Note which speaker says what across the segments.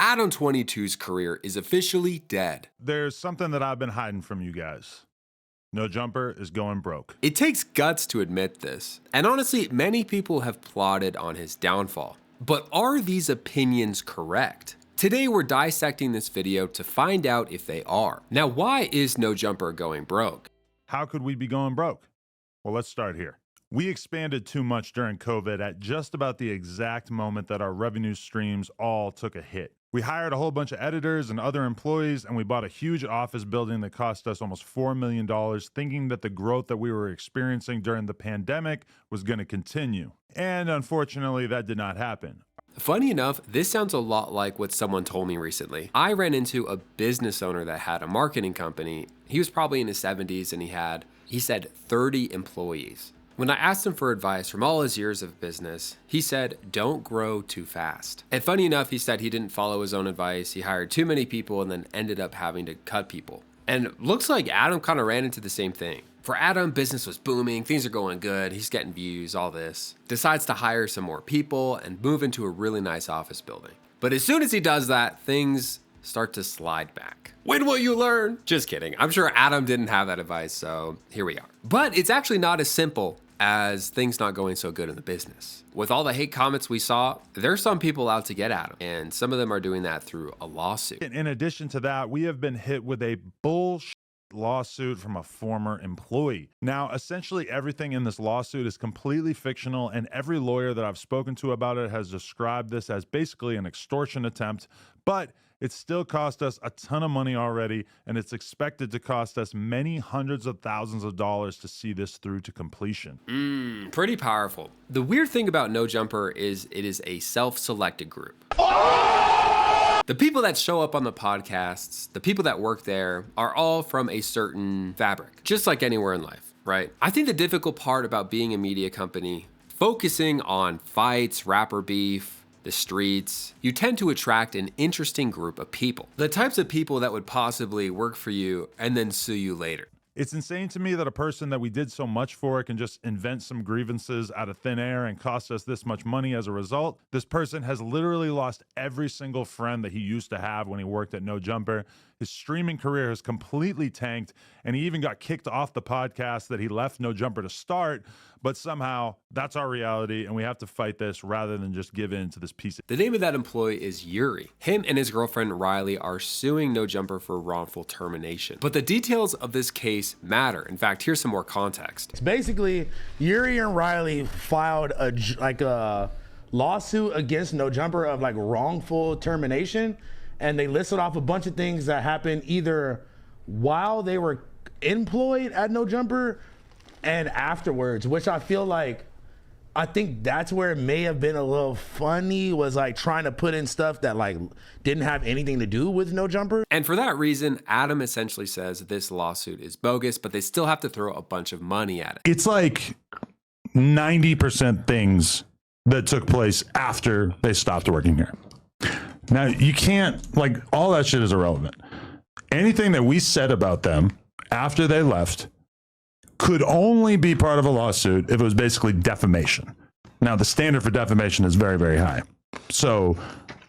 Speaker 1: Adam22's career is officially dead.
Speaker 2: There's something that I've been hiding from you guys. No Jumper is going broke.
Speaker 1: It takes guts to admit this, and honestly, many people have plotted on his downfall. But are these opinions correct? Today we're dissecting this video to find out if they are. Now, why is No Jumper going broke?
Speaker 2: How could we be going broke? Well, let's start here. We expanded too much during COVID at just about the exact moment that our revenue streams all took a hit. We hired a whole bunch of editors and other employees, and we bought a huge office building that cost us almost $4 million, thinking that the growth that we were experiencing during the pandemic was going to continue. And unfortunately, that did not happen.
Speaker 1: Funny enough, this sounds a lot like what someone told me recently. I ran into a business owner that had a marketing company. He was probably in his 70s and he said 30 employees. When I asked him for advice from all his years of business, he said, don't grow too fast. And funny enough, he said he didn't follow his own advice. He hired too many people and then ended up having to cut people. And it looks like Adam kind of ran into the same thing. For Adam, business was booming, things are going good, he's getting views, all this. Decides to hire some more people and move into a really nice office building. But as soon as he does that, things start to slide back. When will you learn? Just kidding. I'm sure Adam didn't have that advice, so here we are. But it's actually not as simple as things not going so good in the business. With all the hate comments we saw, there's some people out to get at him, and some of them are doing that through a lawsuit.
Speaker 2: In addition to that, we have been hit with a bullshit lawsuit from a former employee. Now, essentially everything in this lawsuit is completely fictional, and every lawyer that I've spoken to about it has described this as basically an extortion attempt, but it still cost us a ton of money already, and it's expected to cost us many hundreds of thousands of dollars to see this through to completion.
Speaker 1: Pretty powerful. The weird thing about No Jumper is it is a self-selected group. The people that show up on the podcasts, the people that work there, are all from a certain fabric, just like anywhere in life, right? I think the difficult part about being a media company, focusing on fights, rapper beef, the streets, you tend to attract an interesting group of people. The types of people that would possibly work for you and then sue you later.
Speaker 2: It's insane to me that a person that we did so much for can just invent some grievances out of thin air and cost us this much money as a result. This person has literally lost every single friend that he used to have when he worked at No Jumper. His streaming career has completely tanked, and he even got kicked off the podcast that he left No Jumper to start. But somehow that's our reality, and we have to fight this rather than just give in to this piece.
Speaker 1: The name of that employee is Yuri. Him and his girlfriend Riley are suing No Jumper for wrongful termination. But the details of this case matter. In fact, here's some more context.
Speaker 3: It's basically, Yuri and Riley filed a lawsuit against No Jumper of wrongful termination, and they listed off a bunch of things that happened either while they were employed at No Jumper and afterwards, which I think that's where it may have been a little funny, was trying to put in stuff that didn't have anything to do with No Jumper.
Speaker 1: And for that reason, Adam essentially says this lawsuit is bogus, but they still have to throw a bunch of money at it.
Speaker 2: It's 90% things that took place after they stopped working here. Now, you can't, all that shit is irrelevant. Anything that we said about them after they left could only be part of a lawsuit if it was basically defamation. Now, the standard for defamation is very, very high. So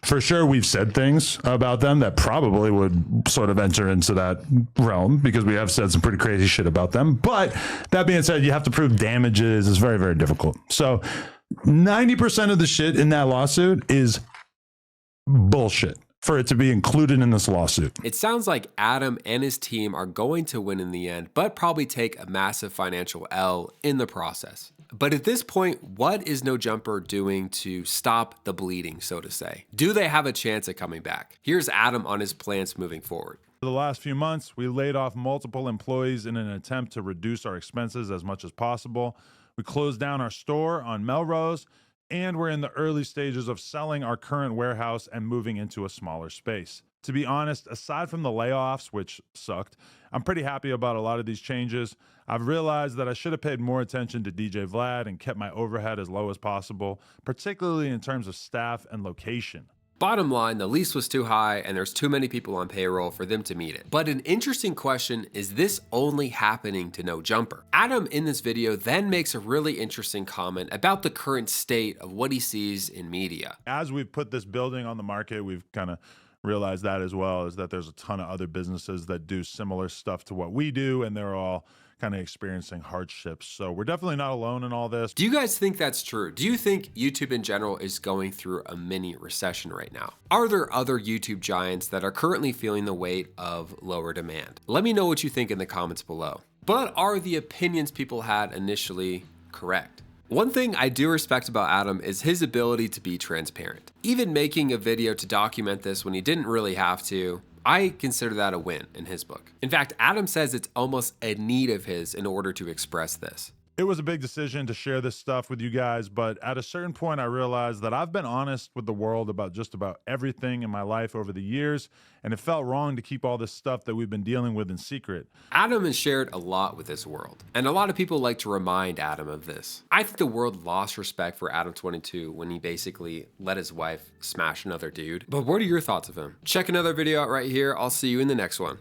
Speaker 2: for sure, we've said things about them that probably would sort of enter into that realm because we have said some pretty crazy shit about them. But that being said, you have to prove damages. It's very, very difficult. So 90% of the shit in that lawsuit is bullshit for it to be included in this lawsuit.
Speaker 1: It sounds like Adam and his team are going to win in the end, but probably take a massive financial L in the process. But at this point, what is No Jumper doing to stop the bleeding, so to say? Do they have a chance at coming back? Here's Adam on his plans moving forward.
Speaker 2: For the last few months, we laid off multiple employees in an attempt to reduce our expenses as much as possible. We closed down our store on Melrose, and we're in the early stages of selling our current warehouse and moving into a smaller space. To be honest, aside from the layoffs, which sucked, I'm pretty happy about a lot of these changes. I've realized that I should have paid more attention to DJ Vlad and kept my overhead as low as possible, particularly in terms of staff and location.
Speaker 1: Bottom line, the lease was too high and there's too many people on payroll for them to meet it. But an interesting question is this only happening to No Jumper? Adam in this video then makes a really interesting comment about the current state of what he sees in media.
Speaker 2: As we've put this building on the market, we've kind of realize that as well, is that there's a ton of other businesses that do similar stuff to what we do, and they're all kind of experiencing hardships. So we're definitely not alone in all this.
Speaker 1: Do you guys think that's true? Do you think YouTube in general is going through a mini recession right now? Are there other YouTube giants that are currently feeling the weight of lower demand? Let me know what you think in the comments below. But are the opinions people had initially correct? One thing I do respect about Adam is his ability to be transparent. Even making a video to document this when he didn't really have to, I consider that a win in his book. In fact, Adam says it's almost a need of his in order to express this.
Speaker 2: It was a big decision to share this stuff with you guys, but at a certain point I realized that I've been honest with the world about just about everything in my life over the years, and it felt wrong to keep all this stuff that we've been dealing with in secret.
Speaker 1: Adam has shared a lot with this world, and a lot of people like to remind Adam of this. I think the world lost respect for Adam22 when he basically let his wife smash another dude. But what are your thoughts of him? Check another video out right here. I'll see you in the next one.